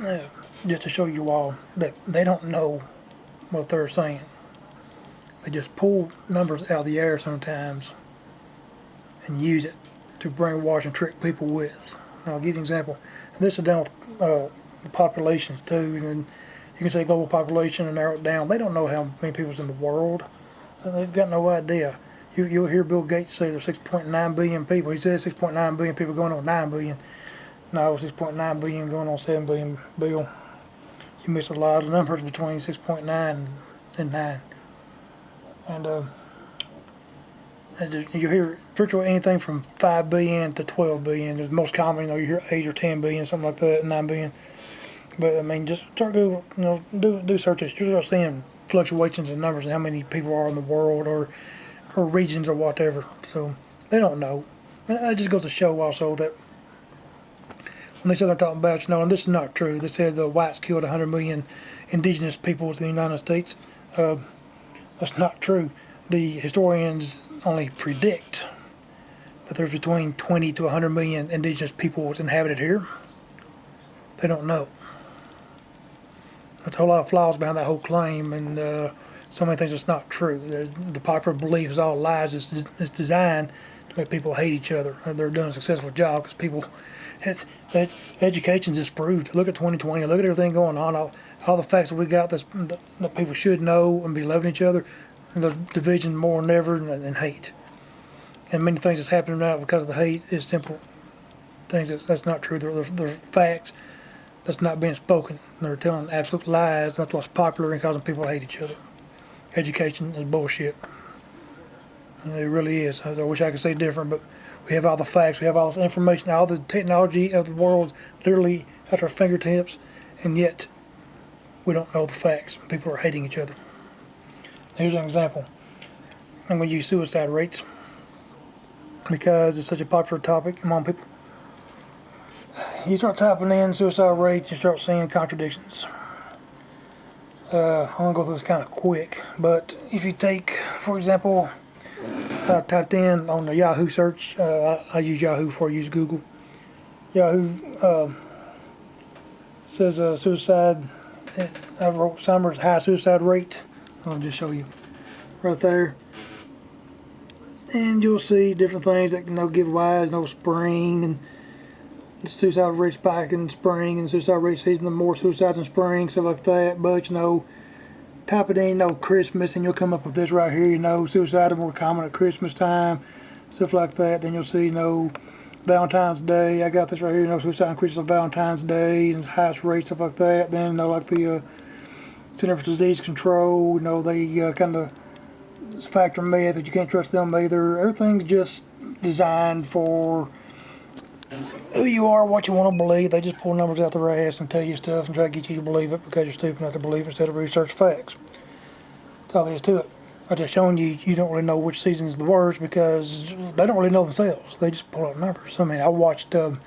uh, just to show you all that they don't know what they're saying. They just pull numbers out of the air sometimes and use it to brainwash and trick people with. I'll give you an example. This is done with the populations too, and you can say global population and narrow it down. They don't know how many people's in the world. They've got no idea. You'll hear Bill Gates say there's 6.9 billion people. He says 6.9 billion people going on 9 billion. No, 6.9 billion going on 7 billion. Bill, you miss a lot of numbers between 6.9 and 9. And you hear virtually anything from 5 billion to 12 billion. It's most common, you hear 8 or 10 billion, something like that, 9 billion. But I mean, just start Google, do searches. You'll start seeing fluctuations in numbers and how many people are in the world or regions or whatever. So they don't know. And that just goes to show also that when they say they're talking about, and this is not true. They said the whites killed 100 million indigenous peoples in the United States. That's not true. The historians only predict that there's between 20 to 100 million indigenous peoples inhabited here. They don't know. There's a whole lot of flaws behind that whole claim, and so many things that's not true. The popular belief is all lies. It's designed to make people hate each other. And they're doing a successful job because people, education just proved. Look at 2020. Look at everything going on. All the facts that we got that people should know and be loving each other. And there's division more than ever and hate. And many things that's happening now because of the hate is simple things that's not true. They're facts that's not being spoken. They're telling absolute lies. That's what's popular and causing people to hate each other. Education is bullshit. And it really is. I wish I could say different, but we have all the facts. We have all this information, all the technology of the world literally at our fingertips, and yet we don't know the facts. People are hating each other. Here's an example. I'm going to use suicide rates because it's such a popular topic among people. You start typing in suicide rates, you start seeing contradictions. I'm going to go through this kind of quick, but if you take, for example, I typed in on the Yahoo search, I use Yahoo before I use Google. Yahoo says suicide, I wrote Summers high suicide rate. I'll just show you right there. And you'll see different things that give rise, spring, and the suicide rate spike in spring, and suicide rate season, the more suicides in spring, stuff like that. But type it in, Christmas, and you'll come up with this right here. Suicide is more common at Christmas time, stuff like that. Then you'll see, Valentine's Day. I got this right here. Suicide increases on Valentine's Day and highest rate, stuff like that. Then like the Center for Disease Control. They kind of factor myth that you can't trust them either. Everything's just designed for who you are, what you want to believe. They just pull numbers out their ass and tell you stuff and try to get you to believe it because you're stupid not to believe it instead of research facts. That's all there is to it. I'm just showing you don't really know which season is the worst because they don't really know themselves. They just pull out numbers. I mean, I watched a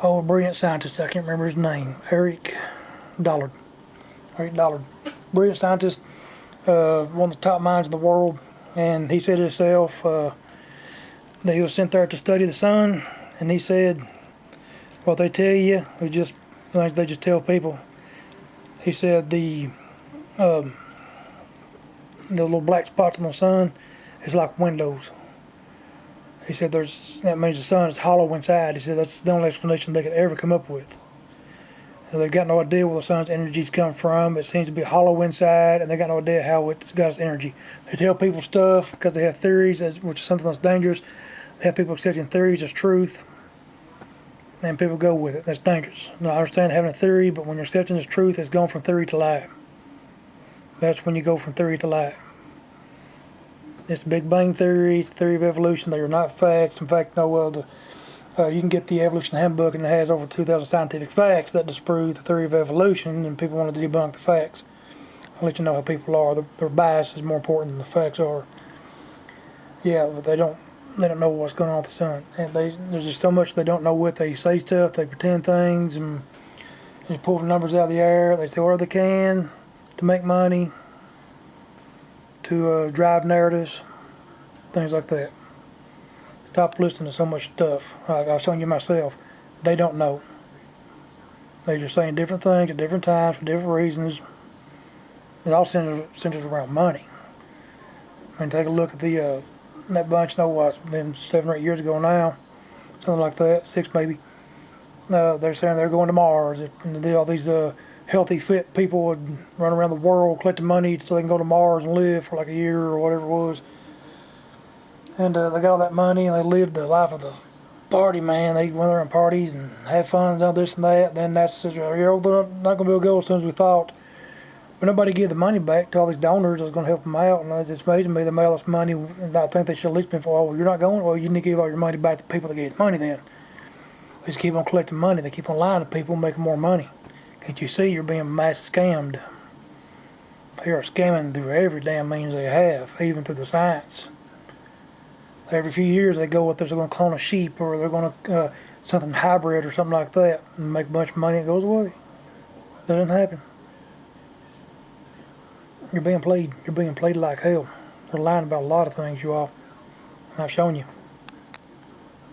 brilliant scientist. I can't remember his name. Eric Dollard. Brilliant scientist. One of the top minds in the world. And he said himself that he was sent there to study the sun. And he said, what they tell you is just things they just tell people. He said the little black spots in the sun is like windows. He said that means the sun is hollow inside. He said that's the only explanation they could ever come up with. And they've got no idea where the sun's energies come from. It seems to be hollow inside, and they got no idea how it's got its energy. They tell people stuff because they have theories, which is something that's dangerous. They have people accepting theories as truth, and people go with it. That's dangerous. Now, I understand having a theory, but when you're accepting as truth, it's going from theory to lie. That's when you go from theory to lie. It's Big Bang Theory, it's the theory of evolution. They are not facts. In fact, you can get the Evolution Handbook, and it has over 2,000 scientific facts that disprove the theory of evolution, and people want to debunk the facts. I'll let you know how people are. Their bias is more important than the facts are. Yeah, but they don't know what's going on with the sun. And there's just so much they don't know what they say stuff. They pretend things and they pull the numbers out of the air. They say whatever they can to make money, to drive narratives, things like that. Stop listening to so much stuff. Like I was telling you myself, they don't know. They're just saying different things at different times for different reasons. It all centers around money. I mean, take a look at that bunch. No, it's been 7 or 8 years ago now, something like that, 6 maybe. They're saying they're going to Mars. And all these healthy, fit people would run around the world collecting money so they can go to Mars and live for like a year or whatever it was. And they got all that money and they lived the life of the party, man. They went there on parties and had fun and done this and that. And then NASA says, they're not going to be able to go as soon as we thought. But nobody gave the money back to all these donors that was going to help them out. And it's amazing to me they made all this money. And I think they should at least been for, well, you're not going? Well, you need to give all your money back to people that gave the money then. They just keep on collecting money. They keep on lying to people and making more money. Can't you see you're being mass scammed? They are scamming through every damn means they have, even through the science. Every few years they go with they're going to clone a sheep or they're going to something hybrid or something like that and make a bunch of money and it goes away. Doesn't happen. You're being played. You're being played like hell. They're lying about a lot of things, you all. And I've shown you.